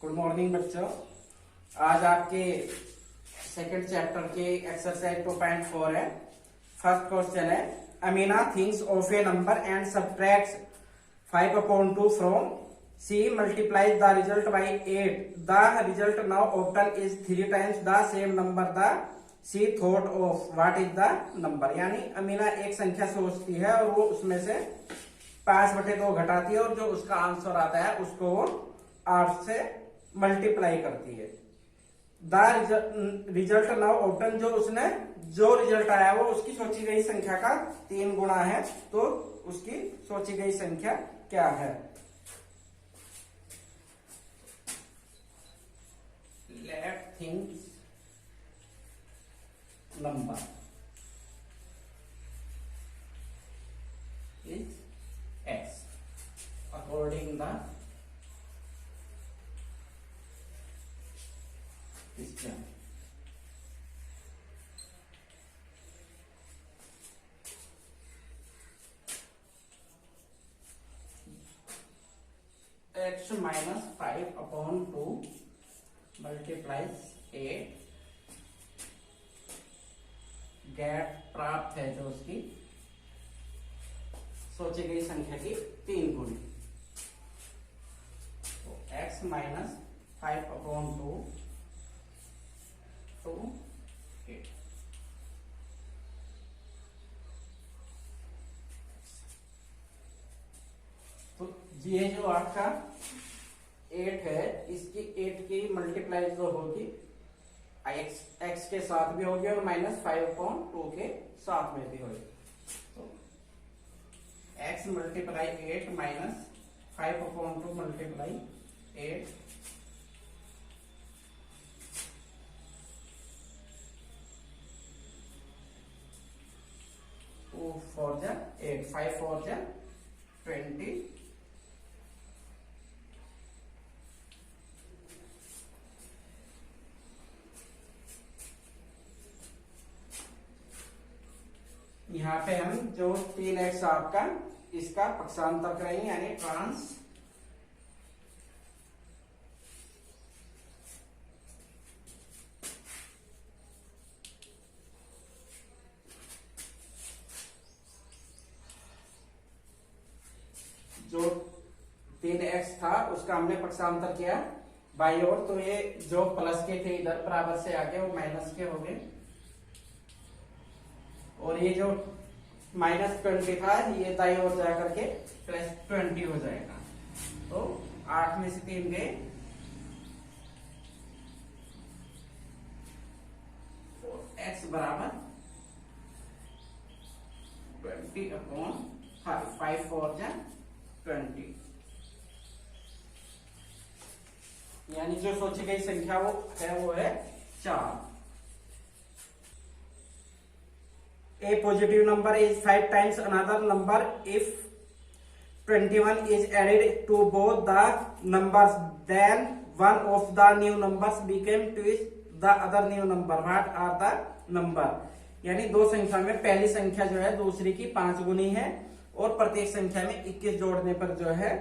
Good morning बच्चों। आज आपके सेकंड चैप्टर के एक्सरसाइज 2.4 है। फर्स्ट क्वेश्चन है, Amina thinks of a number and subtracts 5/2 from she multiplies the result by 8। The result now obtain is 3 times the same number the she thought of. What is the number? यानी अमीना एक संख्या सोचती है और वो उसमें से 5/2 घटाती है और जो उसका आंसर आता है उसको वो 8 से मल्टीप्लाई करती है। द रिजल्ट नाउ ऑब्टेन, जो रिजल्ट आया वो उसकी सोची गई संख्या का 3 गुना है, तो उसकी सोची गई संख्या क्या है? Let things number is x according the question. X minus 5/2 multiplies 8 gate प्राप्त है जो उसकी सोची गई संख्या की 3 गुनी। तो x माइनस 5/2 to 8। तो ये जो आपका 8 है, इसकी 8 की मल्टीप्लाई जो होगी x के साथ भी होगी और -5/2 के साथ में भी होगी। तो x मल्टीप्लाई 8 माइनस 5/2 मल्टीप्लाई 8 2 4 जा 8 5 4 जा 20 यहाँ पे हम जो 3x आपका इसका पक्षांतर करेंगे यानी ट्रांस जो 3x था उसका हमने पक्षांतर किया बाई ओर, तो ये जो प्लस के थे इधर बराबर से आगे वो माइनस के हो गए और ये जो -20 था ये दाई ओर जा करके +20 हो जाएगा। तो 8 में से 3 गए तो x बराबर 20/5 5 4 जा 20, यानी जो सोची गई संख्या वो है 4। A positive number is 5 times another number if 21 is added to both the numbers, then one of the new numbers became twice the other new number. What are the number? यानी दो संख्या में पहली संख्या जो है दूसरी की 5 गुनी है और प्रत्येक संख्या में 21 जोड़ने पर जो है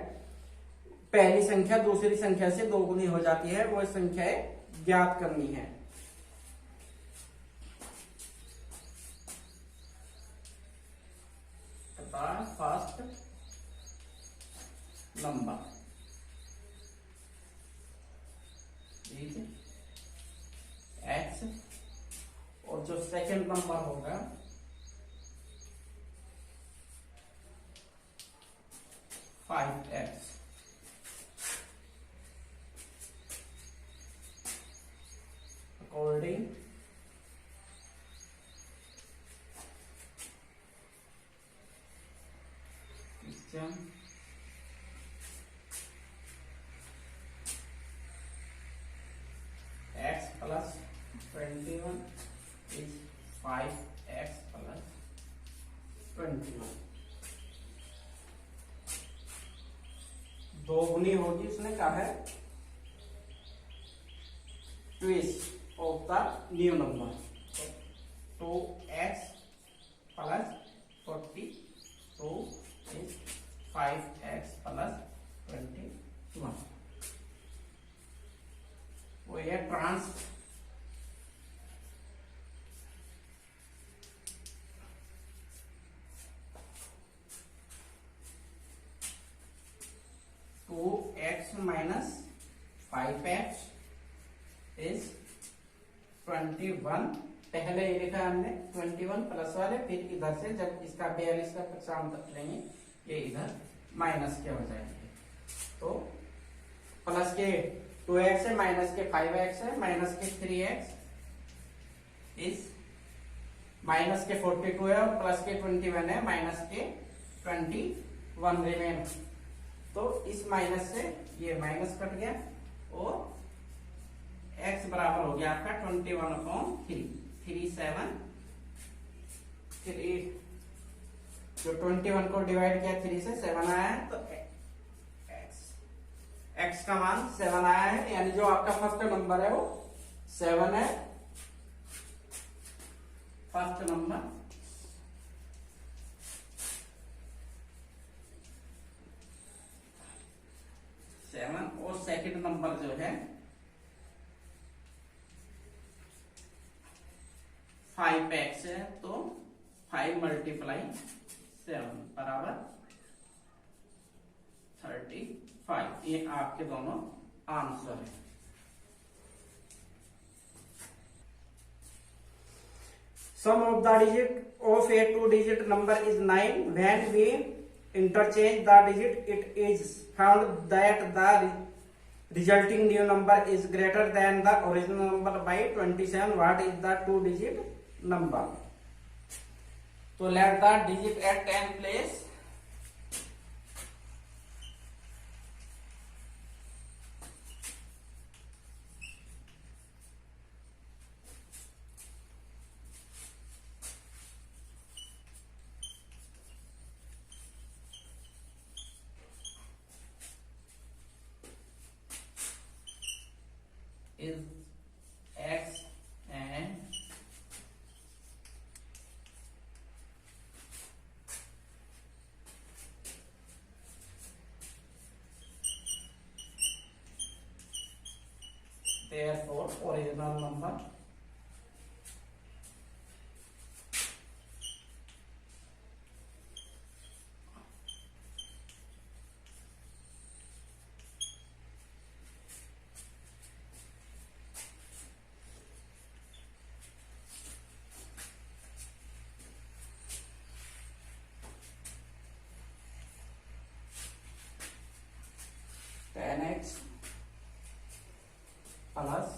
पहली संख्या दूसरी संख्या से 2 गुनी हो जाती है। वो संख्याएं ज्ञात करनी है। फर्स्ट नंबर, ठीक है, x, और जो सेकंड नंबर होगा 5x according x plus 21 is 5x plus 21। 2 गुनी होगी, उसने कहा है twist of the new number. 2x plus 42 is 5x plus 21। ये ट्रांस two x minus 5x is 21। पहले ये लिखा हमने 21 प्लस वाले, फिर इधर से जब इसका 42 का शाम तक लेंगे ये इधर माइनस के हो जाएंगे। तो प्लस के 2x है, माइनस के 5x है, माइनस के 3x इज माइनस के 42 है और प्लस के 21 है, माइनस के 21 रिमेन। तो इस माइनस से ये माइनस कट गया और x बराबर हो गया आपका 21/3। 37 3 जो 21 को डिवाइड किया 3 से 7 आया है, तो x का मान 7 आया है, यानी जो आपका फर्स्ट नंबर है वो 7 है। फर्स्ट नंबर और सेकंड नंबर जो है 5x है, तो 5 मल्टीप्लाई 7 बराबर 35। ये आपके दोनों आंसर है। Sum of the digit of a two-digit number is 9. When we interchange the digit, it is found that the resulting new number is greater than the original number by 27. What is the two-digit number? So let the digit at 10 place. Is x and therefore original number. X plus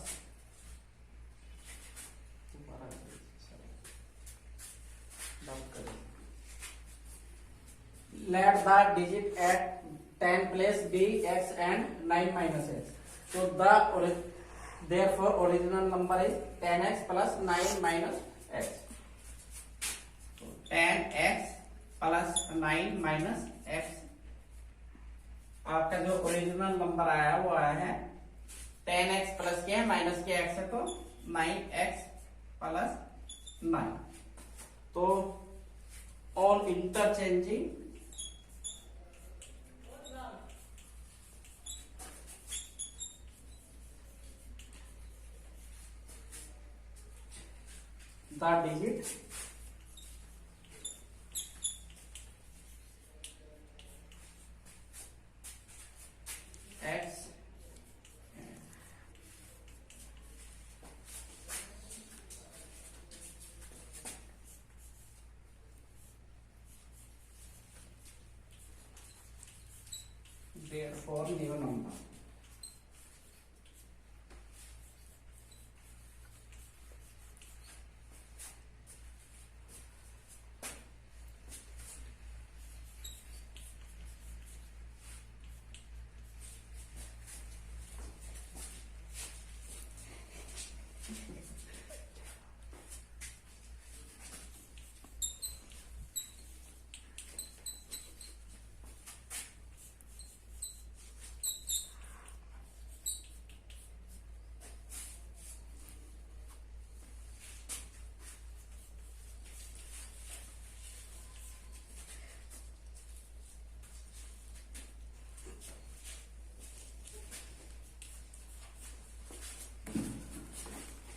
let the digit at 10 place be x and 9 minus x. So therefore original number is 10x plus 9 minus x. So 10x plus 9 minus x. आपका जो original number आया वो आया है 10x plus के है minus के x है, तो 9x प्लस 9। तो on interchanging the digit x therefore new number.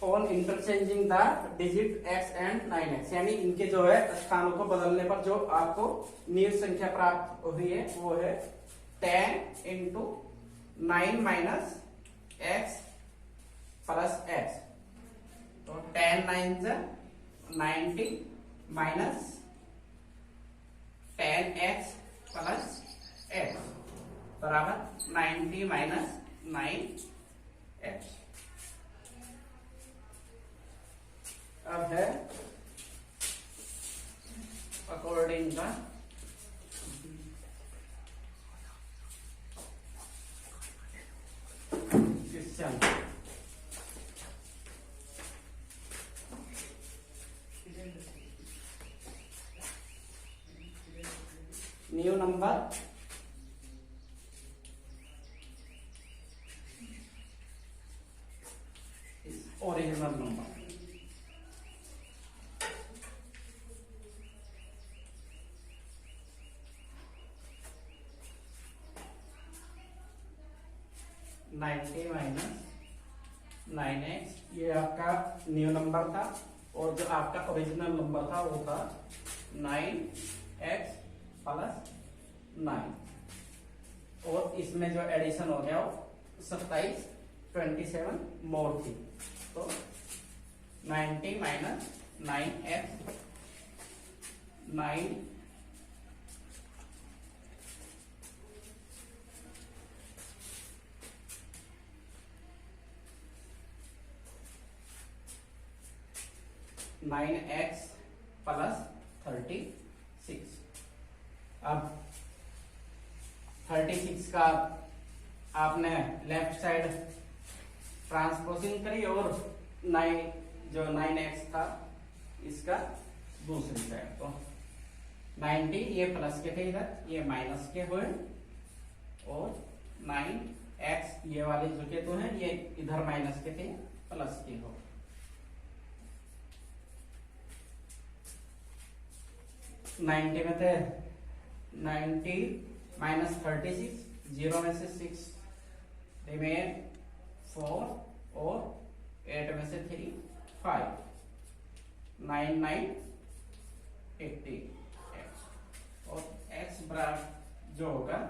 On interchanging the digit x and 9x, यानी इनके जो है स्थानों को बदलने पर जो आपको नील संख्या प्राप्त हुई है वो है 10 into 9 minus x plus x। तो 10 9 90 माइनस 10x प्लस x बराबर 90 माइनस 9x। अब है अकॉर्डिंग का question. New number original number. Ninety minus 9x ये आपका न्यू नंबर था, और जो आपका ओरिजिनल नंबर था वो था 9x प्लस 9, और इसमें जो एडिशन हो गया वो 27 27 मोर थी। तो 90 माइनस 9x 9 9x प्लस 36। अब 36 का आपने लेफ्ट साइड ट्रांसपोजिंग करी, और 9x था इसका दूसरी साइड। तो 90 ये प्लस के थे, इधर ये माइनस के हुए, और 9x ये वाले जो के तो हैं ये इधर माइनस के थे, प्लस के हो। 90 में थे 90 माइनस 36, 0 में से 6 रिमेन 4, और 8 में से 3 5, 9 9 80 x, और x बराबर जो होगा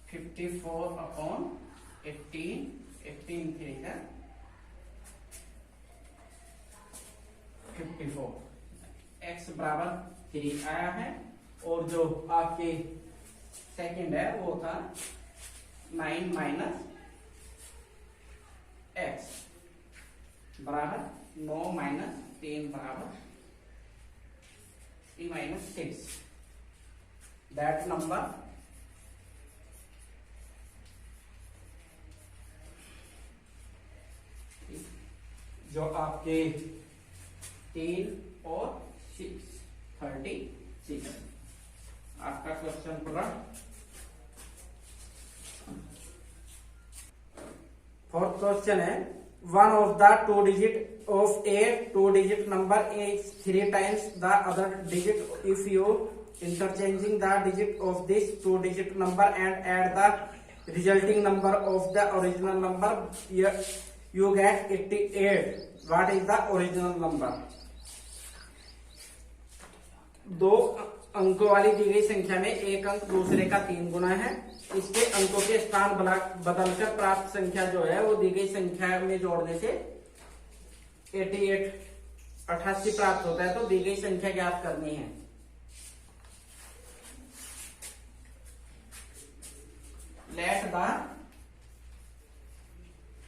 54 अपॉन 18, 18 3 का 54, x बराबर 3 आया है। और जो आपकी सेकंड है वो था 9 माइनस x बराबर 9 माइनस 3 बराबर 3 माइनस 6। दैट नंबर जो आपके 3 और 6 36। आपका क्वेश्चन पूरा। फोर्थ क्वेश्चन है, one of the two digit of a two digit number is 3 times the other digit if you interchanging the digit of this two digit number and add the resulting number of the original number you get 88। What is the original number? दो अंकों वाली दी गई संख्या में एक अंक दूसरे का 3 गुना है। इसके अंकों के स्थान बदलकर प्राप्त संख्या जो है वो दी गई संख्या में जोड़ने से 88 प्राप्त होता है। तो दी गई संख्या ज्ञात करनी है।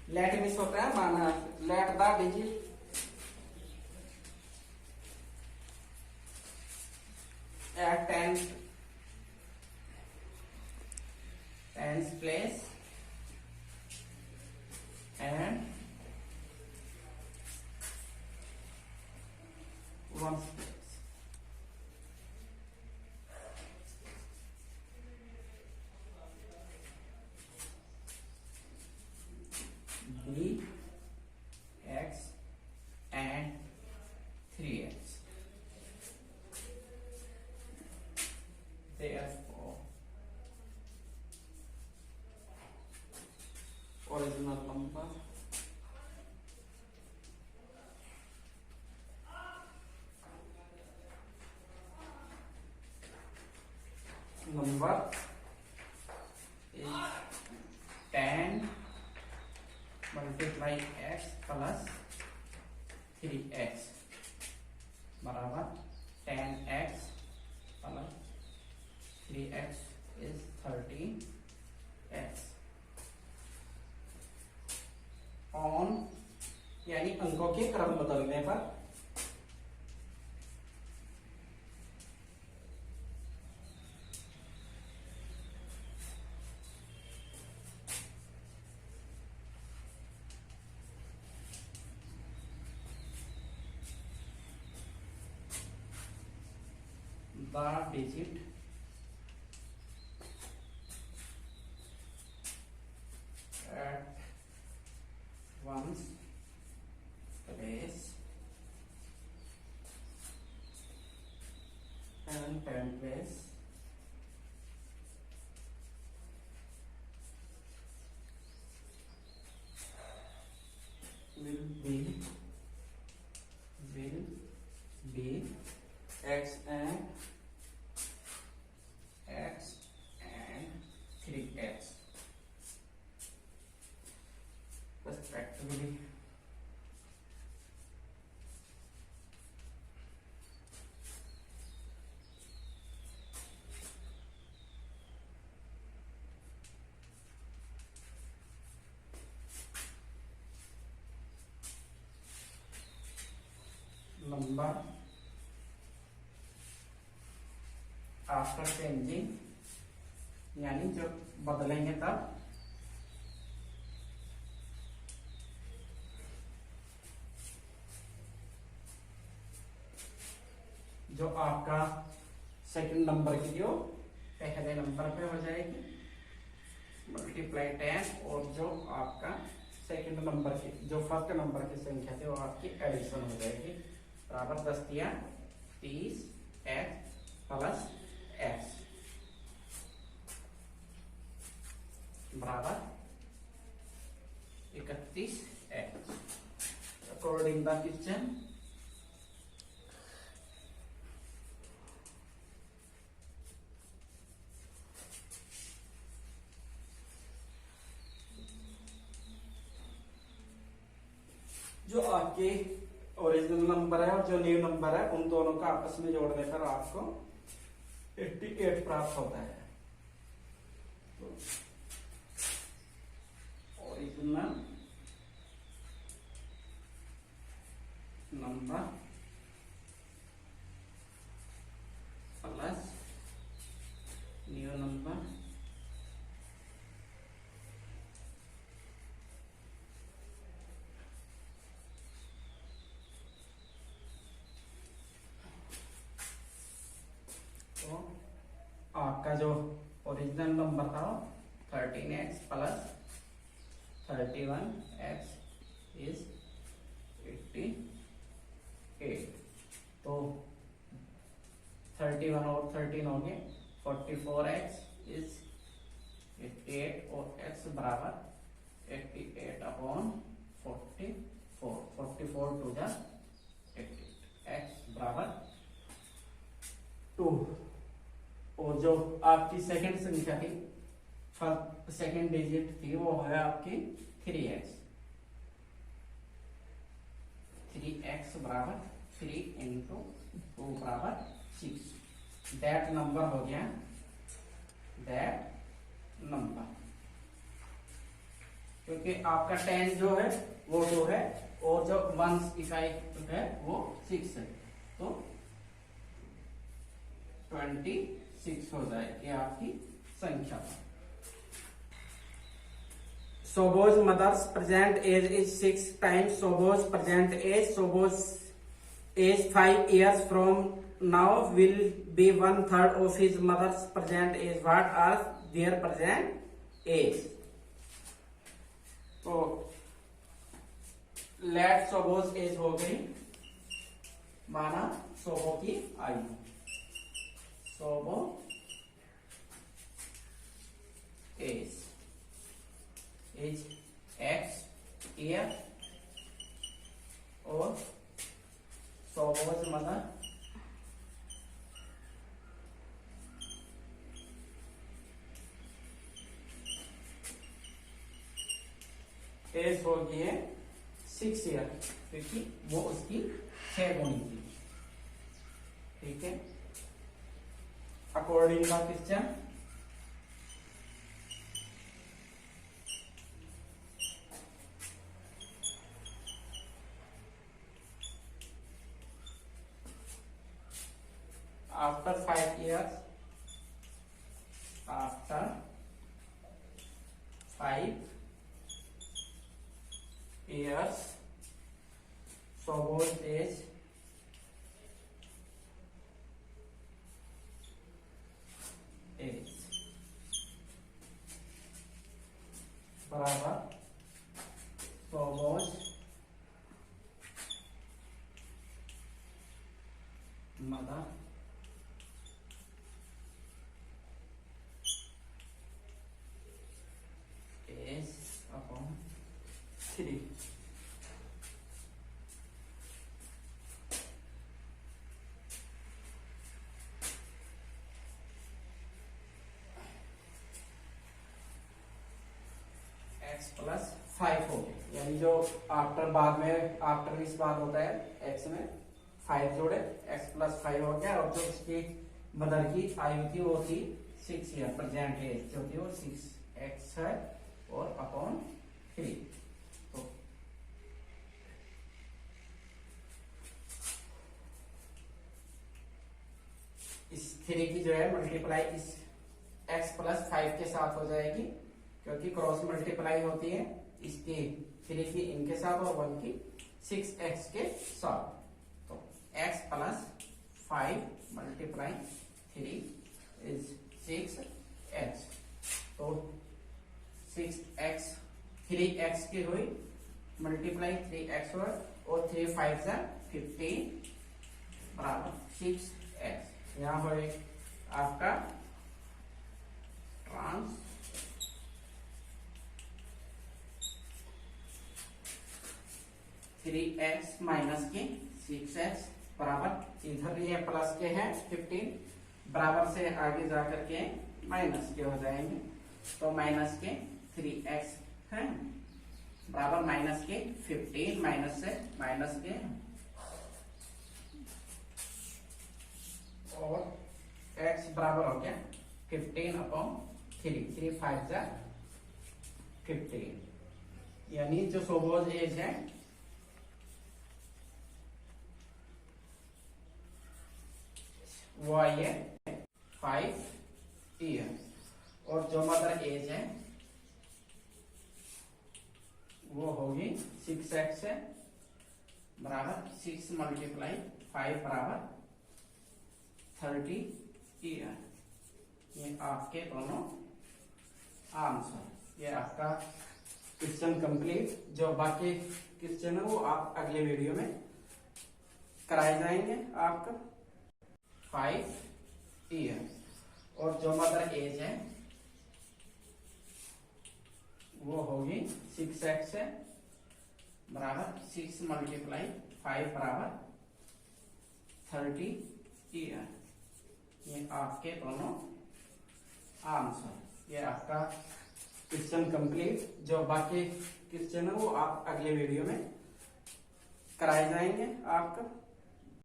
लेट मिस होता है माना, let the digit at tens place and ones place. B x and 3x. Therefore, original number multiply x plus 3x बराबर 10x plus 3x is 30x on, यानी अंकों के क्रम बदलने पर the digit at one's place and 10 place will be x and 3x respectively. Number after changing, यानी जब बदलेंगे तब जो आपका सेकंड नंबर की जो पहले नंबर पे हो जाएगी मल्टीप्लाई 10, और जो आपका सेकंड नंबर की जो फर्स्ट नंबर की संख्या थी वो आपकी एडिशन हो जाएगी बराबर 10 या 30 x प्लस x बराबर 31 x अकॉर्डिंग द क्वेश्चन। जो आपके ओरिजिनल नंबर है और जो न्यू नंबर है उन दोनों का आपस में जोड़ने पर आपको 88 प्राप्त होता है। तो original number plus new number तो आपका जो ओरिजिनल नंबर था 13x प्लस 31x इज 88। तो 31 और 13 हो गए 44x इज 88 और x बराबर 88 अपॉन 44 टू द 88 x बराबर 2। और जो आपकी सेकंड संख्या थी सेकंड डिजिट थी वो है आपकी 3x बराबर 3 इंटू 2 बराबर 6। दैट नंबर हो गया दैट नंबर, क्योंकि आपका 10 जो है वो 2 है और जो 1 इकाई है वो 6 है, तो 26 हो जाएगी आपकी संख्या। Sobo's mother's present age is 6 times Sobo's present age. Sobo's age 5 years from now will be 1/3 of his mother's present age. What are their present age? तो लेट Sobo's age हो गई, माना सोबो की आयु, सोबो एज इज x ईयर और सोबो's mother as होगी है 6 year, क्योंकि वो उसकी 6 गुनी थी। ठीक है, अकॉर्डिंग का question. After 5 years, after 5 years, Sobol age बराबर Sobol mother is upon 3। x plus 5 हो गया, यानी जो आफ्टर बाद में आफ्टर इस बाद होता है x में 5 जोड़े x प्लस 5 हो गया। और जो इसकी मदर की आयु थी वो थी 6 ईयर, प्रेजेंट एज जो थी वो 6x है और अपॉन 3। तो इस 3 की जो है मल्टीप्लाई इस x प्लस 5 के साथ हो जाएगी, क्योंकि क्रॉस मल्टीप्लाई होती है इसकी 3 की इनके साथ और 1 की 6x के साथ। तो x plus 5 multiply 3 is 6x। तो 6x 3x की हुई मल्टीप्लाई 3x और 3 5 से 15 बराबर 6x। यहाँ पर आपका ट्रांस 3x माइनस के 6x बराबर इधर ये प्लस के हैं 15 बराबर से आगे जाकर के माइनस के हो जाएंगे। तो माइनस के 3x है बराबर माइनस के 15 माइनस से माइनस के और x बराबर हो गया 15 अपॉन 3 5 जा 15, यानी जो सोबोज एज है वो आई है 5 ईयर और जो मदर एज है वो होगी 6x है बराबर 6 मल्टीप्लाई 5 बराबर 30 ईयर। ये आपके दोनों आंसर। ये आपका क्वेश्चन कंप्लीट। जो बाकी क्वेश्चन है वो आप अगले वीडियो में कराए जाएंगे आपका 5 ईयर और जो मदर एज है वो होगी 6x है बराबर 6 मल्टीप्लाई 5 बराबर 30 ईयर। ये आपके दोनों आंसर। ये आपका क्वेश्चन कंप्लीट। जो बाकी क्वेश्चन है वो आप अगले वीडियो में कराए जाएंगे आपका